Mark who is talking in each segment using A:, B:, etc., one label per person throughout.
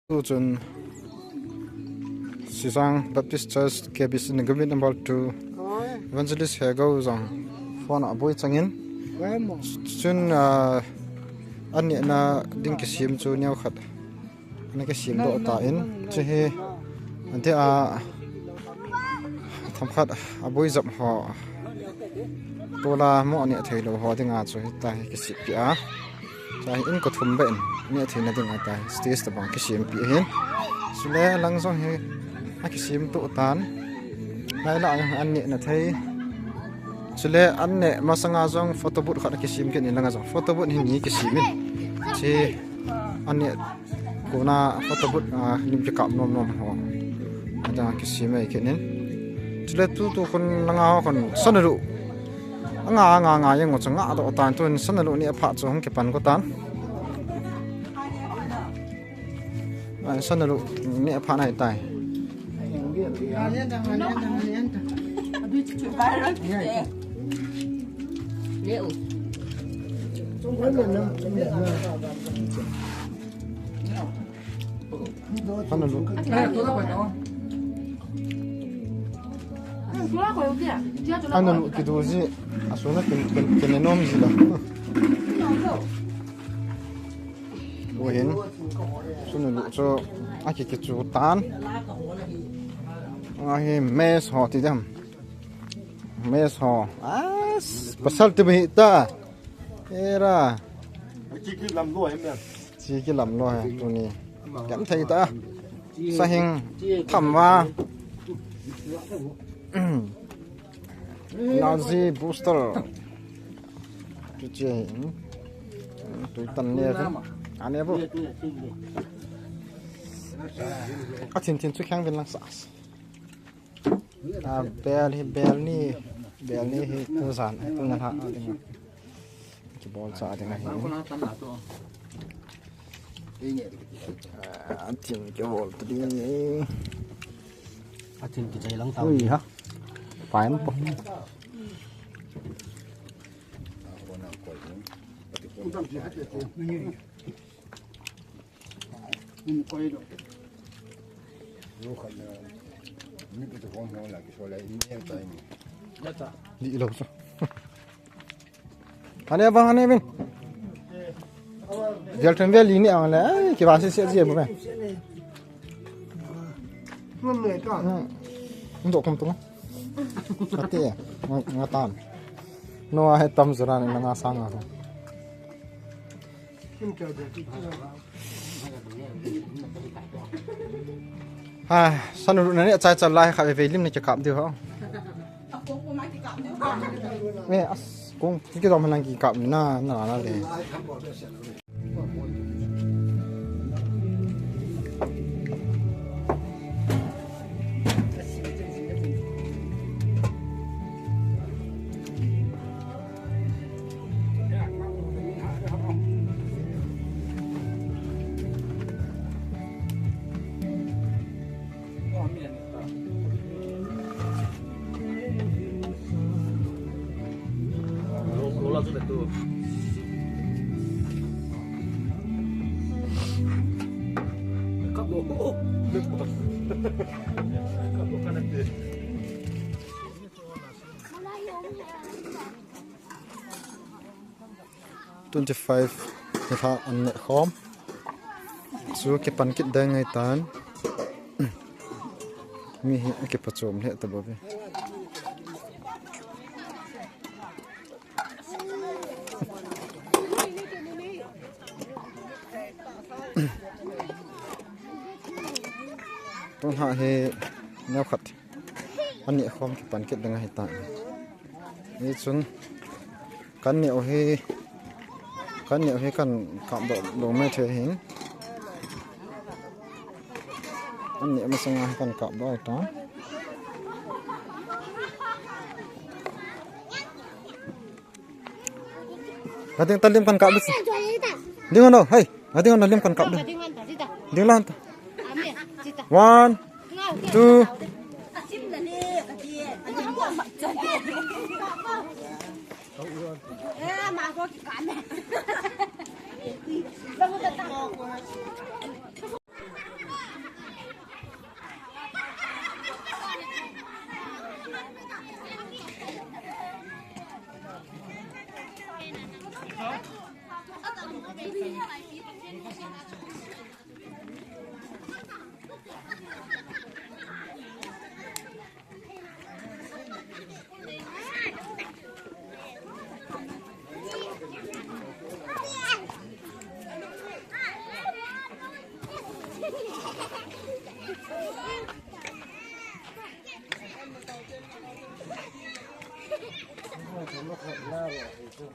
A: Chun Sisang Baptist Church KBC Nagawin number 2 Evangelist Hego Zong Phone Aboy Changin Chun Ani na ding kisim chu nyau khat ani kisim do ta in che he ante a tham khat aboy zap ho tola mo ani thailo ho dinga chu ta kisip pia cha in ko thum ben ni thina dinga ta stage ta bang kisim pi hin sule lang zong he a kisim to tan lai la ani na thai sule anne masanga zong photobut khat kisim ke ni langa zong photobut hi ni kisimin che anne kona photobut nim che kap nom nom ho ada kisime ke nin sule tu kon langa ho kon sanaru nga yang ngo changa do tan tun sanaru ni apha chong ke pan ko tan sanaru ni apha nai tai Anu kitu si asuna kenenom sila. Wohin sunu so aki kitu tan. Ahi mes ho tidam. Mes ho. Pasal tu berita. Era. Ciki lam lo hem yan. Ciki lam lo hai tu ni. Cảm thấy ta. Sahing thamwa. Nazi booster. Tu je. Tu tan ni kan. Ane bu. Atin tu khang ben lang sas. Bel ni hi tu san tu ngan ha dengan. Ki bol sa dengan hi. Atin ki bol tu ni.
B: Atin ki jai lang tau.
A: Ui ha. Phải không? Đi lâu sao? Anh em vâng anh em bên. Giờ trên về lý niệm là cái bà sẽ gì mà vậy? Không độ không tung. Ate ngatan no hai tam zura ni nga sang a ha sanu na ni chai chal lai kha ve lim ni ke kap de ho me as kong ki dom nang ki kap ni na le $25 ha an ne khom chu ke pan kit dai ngai tan mi hi ke pachom he ta bobe ton ha he nyaw khat an ne khom ke pan kit dai ngai tan ni chun kan ne o he kan ne he kan kam do me the hin an ne ma sanga kan kam do ta Ading talim kan kap besi. Dingon no, hai. Ading talim kan kap. Ding lan. 1 2
C: Hãy subscribe cho kênh Ghiền Mì Gõ để không bỏ lỡ
A: 25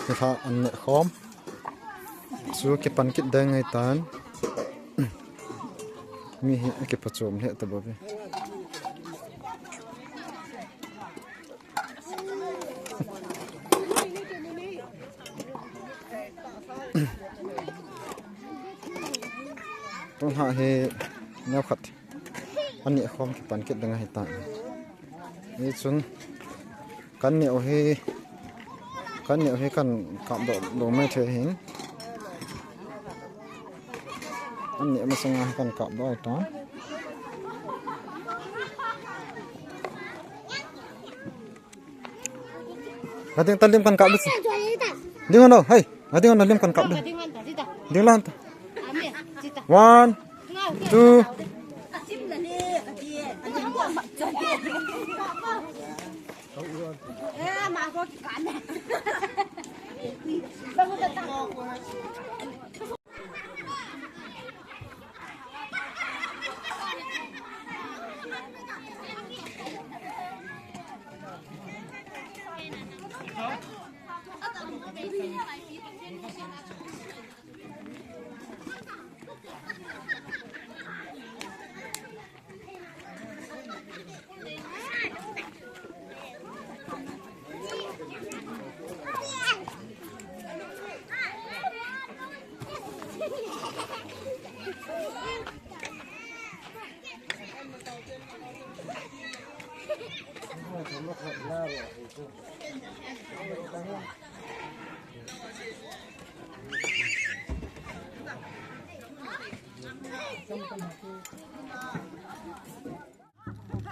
A: cái thằng ăn nhẹ khóm số cái pan kít đây ngay tan mi hiện cái bát chôm hiện tập bê tôi hạ he nhau khát ăn nhẹ khóm cái pan kít đây ngay tanนี่ซุนกันเหนียวให้กันกับดอกไม่เทหินอันนี้มันสงากันกับได้ตอนnanti kita lim kan kap dulu dengan lo hey nanti kita lim kan kap dulu dengan lo 1 2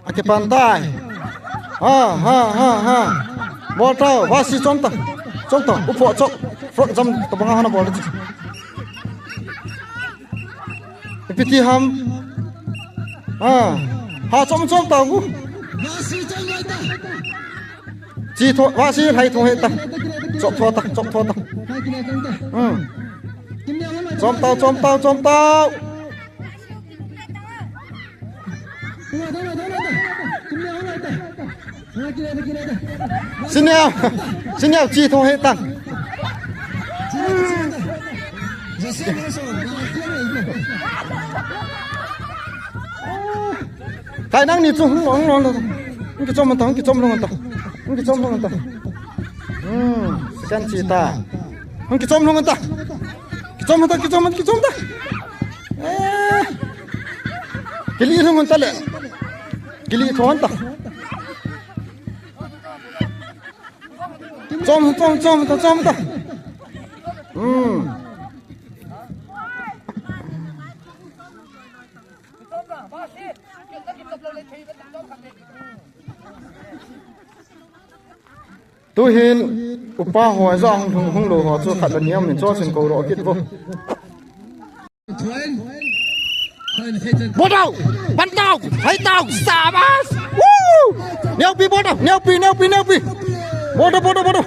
A: Aki pantai, botol, wasi contoh, upok cok, frog jam terbang bola tu. Ipiti ham, com tahu. Ji tho, wasi hai tho heta, cok tho ta. Com tahu. Sini chi thong hết tăng. Cái năng này chung không ngon đâu. Cái trong mình cái trong luôn ta. Sekian cita. Cái trong luôn ta. Cái trong ta. Cái ly luôn ta lẹ. Cái ly thon ta. Trong ta. Tôi hiện upa hỏi rằng không đồ họ cho khát lần nhau mình cho sân cầu đó kết vô. Bố đâu, bắn tao, thấy tao, xả bát. Neo pi bố đâu. Bố đâu. Bố đâu. Bố.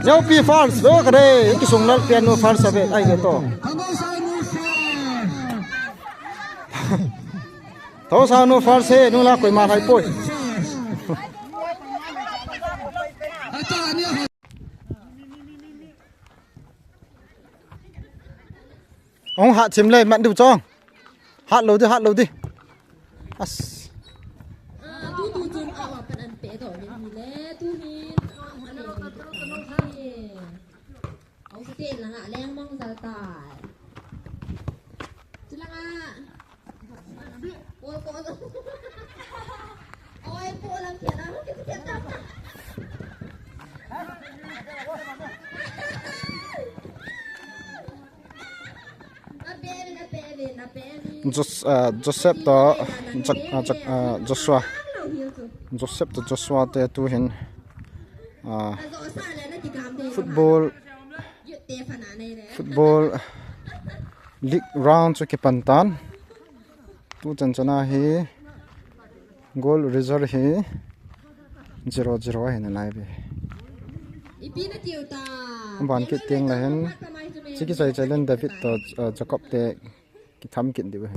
A: Neo pi false, đó cái đây, cái súng lăn piano false vậy, ai cái to. Tahu sao nu false, nu lah koi marah poi. Ông hạ chìm lên mặn đủ cho. Hạ lâu đi. As. Joseph to Joshua Joseph to Joshua te tu hin football league round chu ki pantan tu chanchana hi goal result hi 0-0 hin nai be ban ki tiang la hen chiki sai chalen David to Jacob te ki tham kin diwe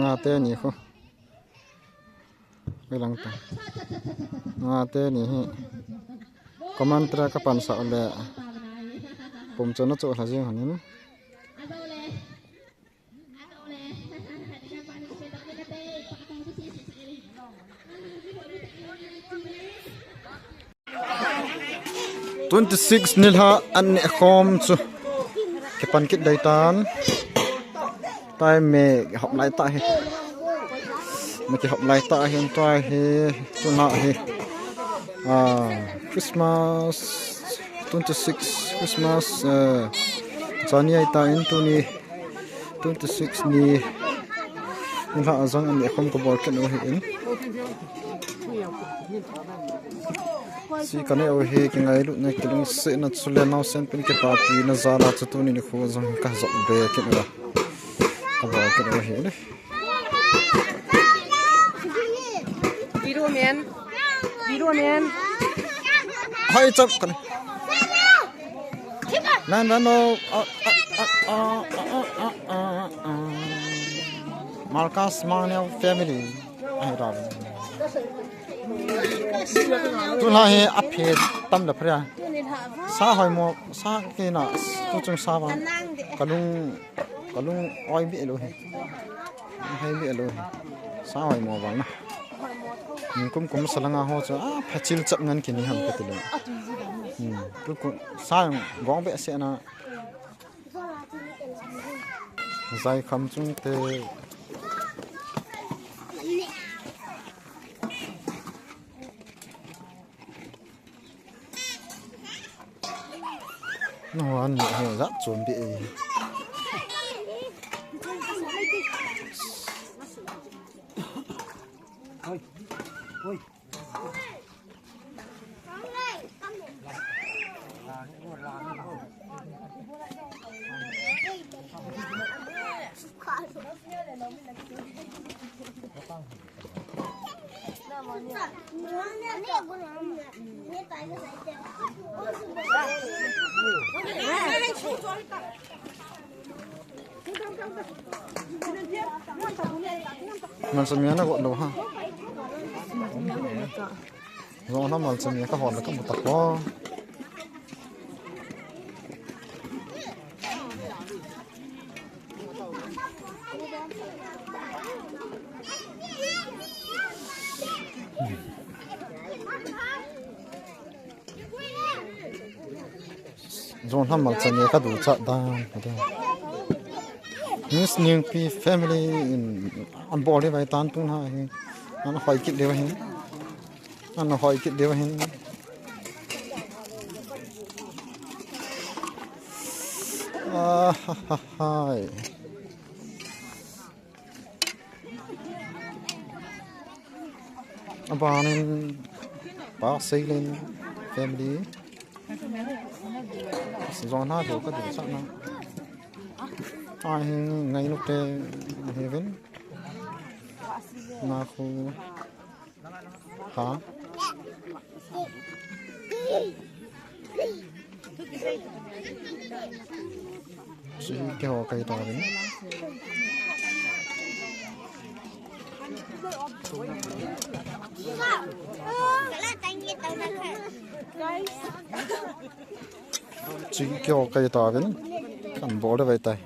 A: nga te ni kho lang ta nga te ni hi komantra ka pan sa le pom chono cho la jing hanin (26 nilha an khom chu ke pan kit dai tan tai me hop lai ta hi me ke hop lai ta hi tai hi tu na hi Christmas 26 Christmas Johnny ai ta in tu ni 26 ni nilha azang an khom ko bol ke no hi in si kane o he ki ngai lu ne kilung se na chule na sen pin ke party na zala chu ni khu zang ka zo be ke na ka ba ke o he ne video men hai chap kan nan no Marcus Manel family ai ra tu la he aphe tam da phra sa hoi mo sa ke na tu chung sa ba kalung oi bi lo he hai bi lo he sa hoi mo ba na kum salanga ho cha phachil chap ngan ki ni ham ka tu tu ko sa gong be se na zai kham chung te nó ăn nhiều rất chuẩn bị mình xem nó gọn đâu ha rồi nó mình xem cái hòn là có một tập đó rồi nó mình xem cái đủ chợ đang Miss New P family on board vai tan tung ha hi an hoi kit dewa hin an hoi kit dewa hin hai abanin pa sailing family zon ha do ka du sa na ai ngay lúc thế heaven na khu hả chỉ cái hồ cây to đấy chỉ cái hồ cây to đấy cầm bó đấy vậy tay